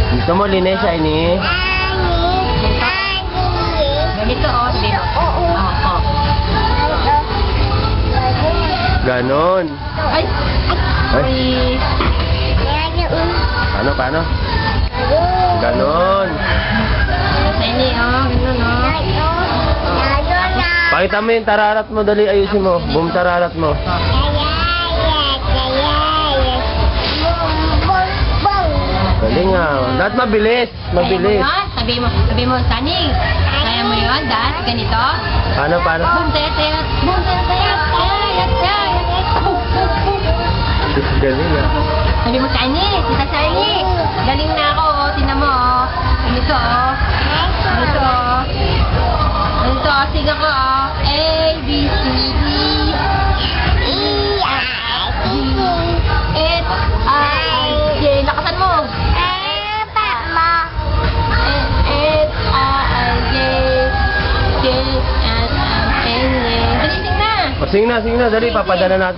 Gusto mo linis, Shiny? Ganito, oh. Sabi mo. Oo. Ganon. Ay! Ay! Paano? Ganon. Shiny, oh. Ganun, oh. Pakita mo yung tararat mo, dali ayusin mo. Boom tararat mo. Dali nga. Dapat mabilis. Mabilis. Sabi mo, Shiny. Kaya mo yun, dahil ganito. Paano? Boom, tayat. Boom, tayat. Galing ah. Sabi mo, Shiny. Tita Shiny. Galing na ako, oh. Tingnan mo, oh. Ganito, oh. Ganito, oh. Ganito, oh. Sige ko, oh. A, B, C, D, E, F, G, H, I, J. Lakasan mo. H, I, J, K, L, M, N, N. Dali, sing na. Sing na. Dali, papadala natin.